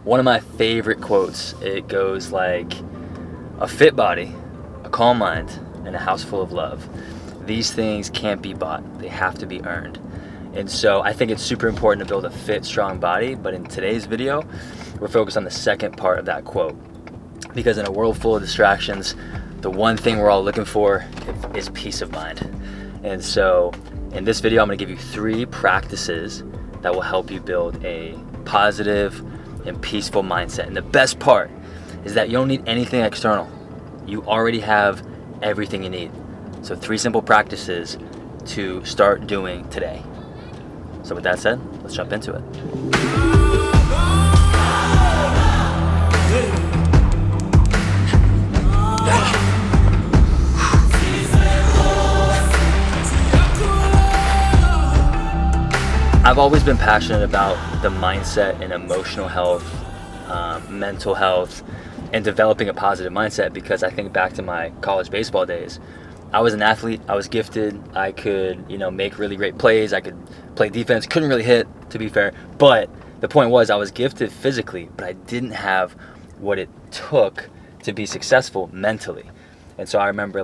One of my favorite quotes, it goes like, "A fit body, a calm mind, and a house full of love. These things can't be bought. They have to be earned." And so I think it's super important to build a fit, strong body. But in today's video, we're focused on the second part of that quote. Because in a world full of distractions, the one thing we're all looking for is peace of mind. And so in this video, I'm going to give you 3 practices that will help you build a positive and peaceful mindset. And the best part is that you don't need anything external. You already have everything you need. So 3 simple practices to start doing today. So with that said, let's jump into it. I've always been passionate about the mindset and emotional health, mental health, and developing a positive mindset, because I think back to my college baseball days. I was an athlete, I was gifted, I could, make really great plays, I could play defense, couldn't really hit, to be fair, but the point was I was gifted physically, but I didn't have what it took to be successful mentally. And so I remember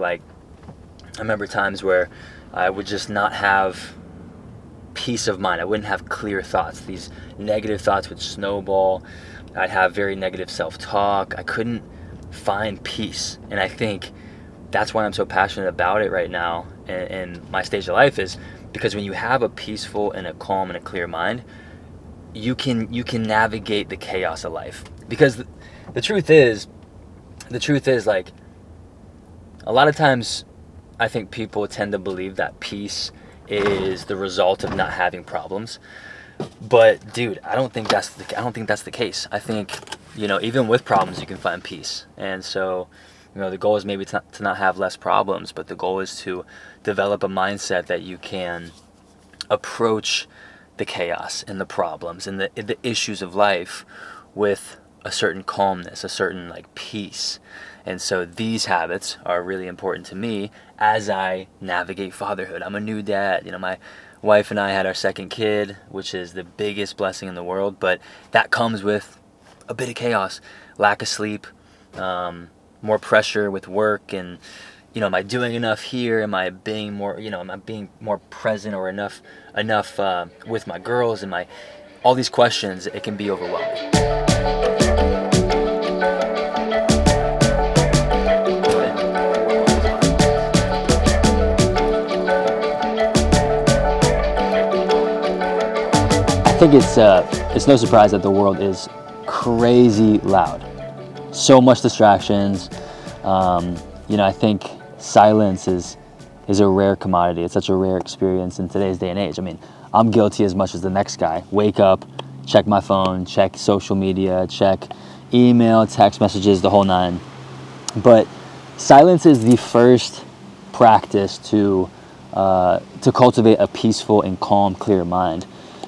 times where I would just not have peace of mind. I wouldn't have clear thoughts. These negative thoughts would snowball. I'd have very negative self-talk. I couldn't find peace. And I think that's why I'm so passionate about it right now in my stage of life, is because when you have a peaceful and a calm and a clear mind, you can navigate the chaos of life. Because the truth is like, a lot of times I think people tend to believe that peace is the result of not having problems. But dude, I don't think that's the case. I think, even with problems you can find peace. And so, the goal is maybe to not have less problems, but the goal is to develop a mindset that you can approach the chaos and the problems and the issues of life with a certain calmness, a certain peace. And so these habits are really important to me as I navigate fatherhood. I'm a new dad. My wife and I had our second kid, which is the biggest blessing in the world, but that comes with a bit of chaos, lack of sleep, more pressure with work, and am I doing enough here? Am I being more, am I being more present or enough with my girls? And all these questions, it can be overwhelming. I think it's no surprise that the world is crazy loud. So much distractions. I think silence is a rare commodity. It's such a rare experience in today's day and age. I mean, I'm guilty as much as the next guy. Wake up, check my phone, check social media, check email, text messages, the whole 9. But silence is the first practice to cultivate a peaceful and calm, clear mind.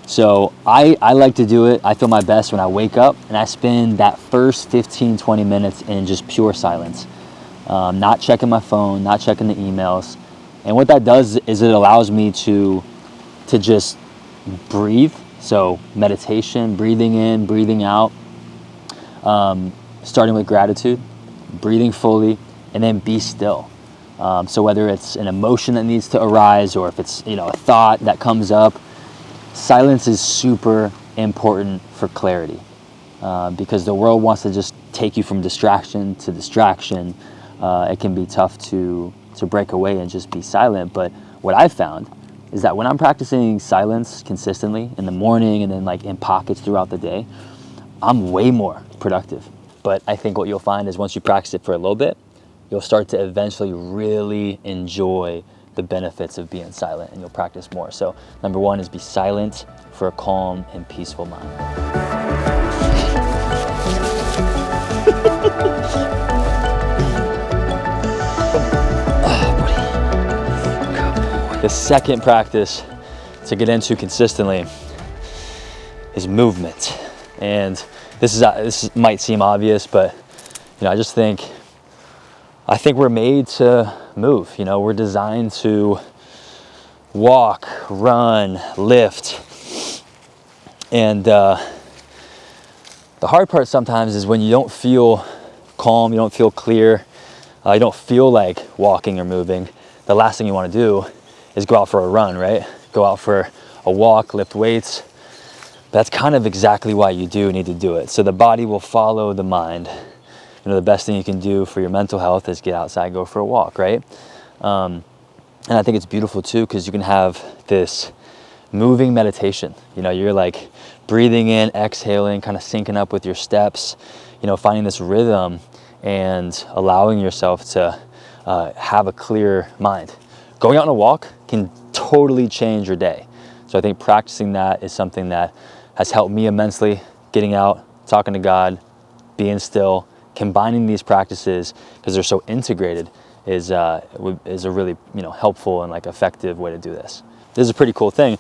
So I like to do it. I feel my best when I wake up and I spend that first 15-20 minutes in just pure silence, not checking my phone, not checking the emails. And what that does is it allows me to just breathe. So meditation, breathing in, breathing out, starting with gratitude, breathing fully, and then be still. So whether it's an emotion that needs to arise or if it's a thought that comes up, silence is super important for clarity, because the world wants to just take you from distraction to distraction. It can be tough to break away and just be silent. But what I've found is that when I'm practicing silence consistently in the morning and then in pockets throughout the day, I'm way more productive. But I think what you'll find is once you practice it for a little bit, you'll start to eventually really enjoy the benefits of being silent, and you'll practice more. So number 1 is be silent for a calm and peaceful mind. The second practice to get into consistently is movement. And this might seem obvious, but I think we're made to move. We're designed to walk, run, lift. And the The hard part sometimes is when you don't feel calm, you don't feel clear, you don't feel like walking or moving. The last thing you want to do is go out for a run, right? Go out for a walk, lift weights. That's kind of exactly why you do need to do it. So the body will follow the mind. You know, the best thing you can do for your mental health is get outside, go for a walk, right? And I think it's beautiful too, because you can have this moving meditation. You know, you're like breathing in, exhaling, kind of syncing up with your steps, you know, finding this rhythm and allowing yourself to have a clear mind. Going out on a walk can totally change your day. So I think practicing that is something that has helped me immensely. Getting out, talking to God, being still, combining these practices because they're so integrated is a really, you know, helpful and like effective way to do this. This is a pretty cool thing.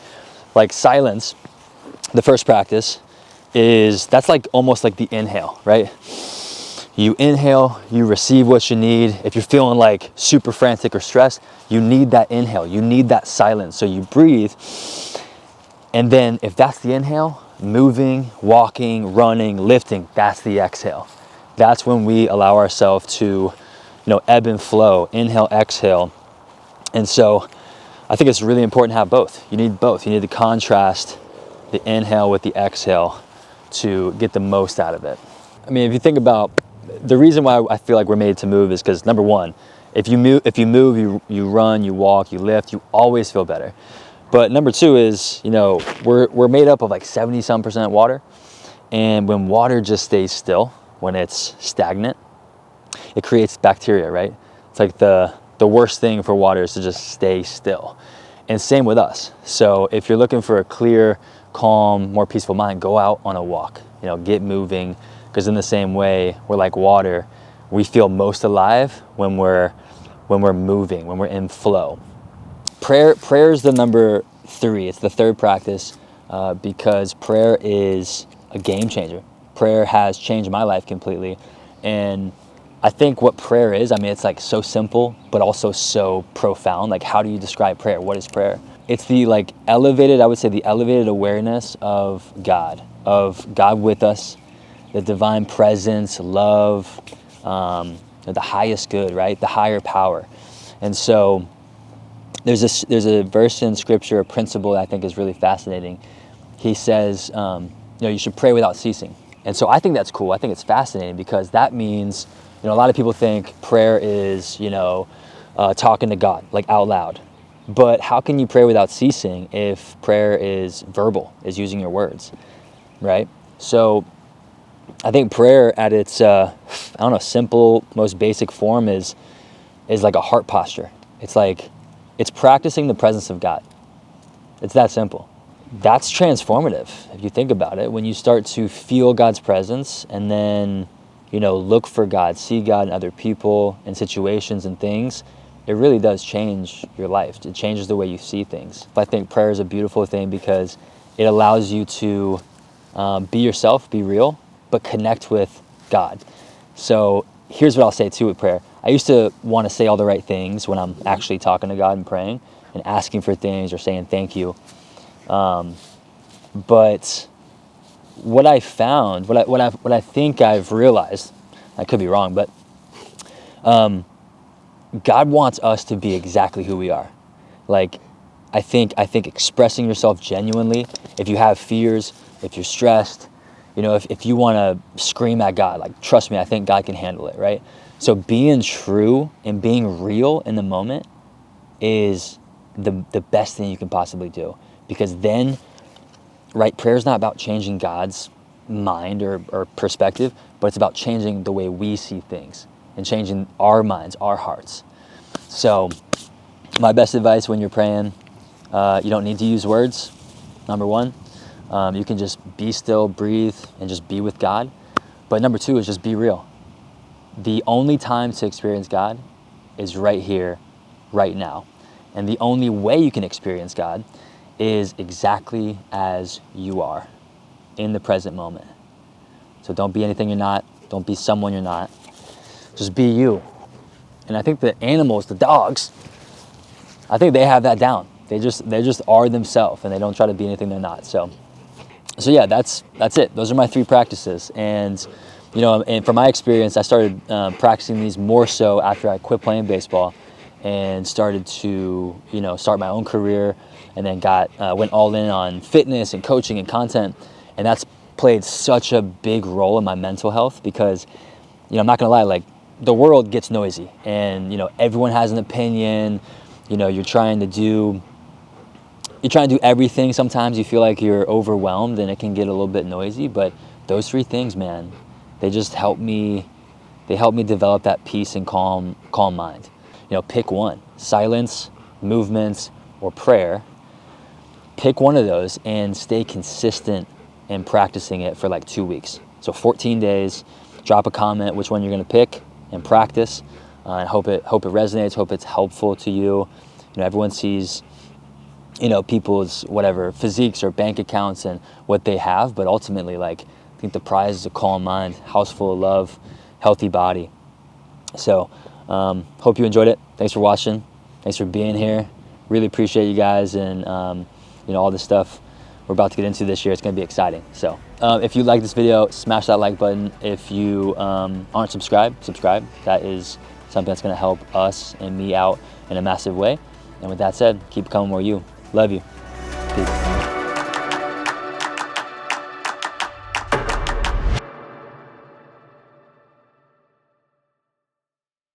Like silence, the first practice that's like almost like the inhale, right? You inhale, you receive what you need. If you're feeling like super frantic or stressed, you need that inhale, you need that silence. So you breathe, and then if that's the inhale, moving, walking, running, lifting, that's the exhale. That's when we allow ourselves to, you know, ebb and flow, inhale, exhale. And so I think it's really important to have both. You need both. You need to contrast the inhale with the exhale to get the most out of it. I mean, if you think about the reason why I feel like we're made to move is because number one, if you move, you run, you walk, you lift, you always feel better. But number two is, you know, we're made up of like 70% water. And when water just stays still, when it's stagnant, it creates bacteria, right? It's like the worst thing for water is to just stay still. And same with us. So if you're looking for a clear, calm, more peaceful mind, go out on a walk, you know, get moving. Because in the same way, we're like water. We feel most alive when we're moving, when we're in flow. Prayer is the number 3. It's the third practice because prayer is a game changer. Prayer has changed my life completely. And I think what prayer is, I mean, it's like so simple, but also so profound. Like, how do you describe prayer? What is prayer? It's the like elevated, I would say the elevated awareness of God with us, the divine presence, love, the highest good, right? The higher power. And so there's a verse in scripture, a principle that I think is really fascinating. He says, you know, you should pray without ceasing. And so I think that's cool. I think it's fascinating because that means, you know, a lot of people think prayer is, you know, talking to God, like out loud. But how can you pray without ceasing if prayer is verbal, is using your words, right? So I think prayer at its, simple, most basic form is like a heart posture. It's like, it's practicing the presence of God. It's that simple. That's transformative if you think about it. When you start to feel God's presence and then, you know, look for God, see God in other people and situations and things, it really does change your life. It changes the way you see things. I think prayer is a beautiful thing because it allows you to be yourself, be real, but connect with God. So here's what I'll say too with prayer. I used to want to say all the right things when I'm actually talking to God and praying and asking for things or saying thank you. But what I found, what I think I've realized, I could be wrong, but God wants us to be exactly who we are. Like, I think expressing yourself genuinely, if you have fears, if you're stressed, you know, if you want to scream at God, like, trust me, I think God can handle it, right? So being true and being real in the moment is the best thing you can possibly do. Because then, right, prayer is not about changing God's mind or perspective, but it's about changing the way we see things and changing our minds, our hearts. So my best advice when you're praying, you don't need to use words, number one. You can just be still, breathe, and just be with God. But number two is just be real. The only time to experience God is right here, right now. And the only way you can experience God is exactly as you are in the present moment. So don't be anything you're not. Don't be someone you're not. Just be you. And I think the animals, the dogs, I think they have that down. They just are themselves and they don't try to be anything they're not. So So yeah, that's it. Those are my 3 practices. And and from my experience, I started practicing these more so after I quit playing baseball and started to start my own career, and then went all in on fitness and coaching and content, and that's played such a big role in my mental health because I'm not gonna lie, like, the world gets noisy, and everyone has an opinion. You're trying to do everything. Sometimes you feel like you're overwhelmed and it can get a little bit noisy, but those 3 things, man, they just help me develop that peace and calm mind. Pick one: silence, movement, or prayer. Pick one of those and stay consistent in practicing it for like 2 weeks. So 14 days. Drop a comment which one you're going to pick and practice. And hope it resonates. Hope it's helpful to you. Everyone sees people's whatever physiques or bank accounts and what they have, but ultimately, like, I think the prize is a calm mind, house full of love, healthy body. So hope you enjoyed it. Thanks for watching. Thanks for being here. Really appreciate you guys, and all the stuff we're about to get into this year. It's going to be exciting. So if you like this video, smash that like button. If you aren't subscribed, subscribe. That is something that's going to help us and me out in a massive way. And with that said, keep becoming more you. Love you. Peace.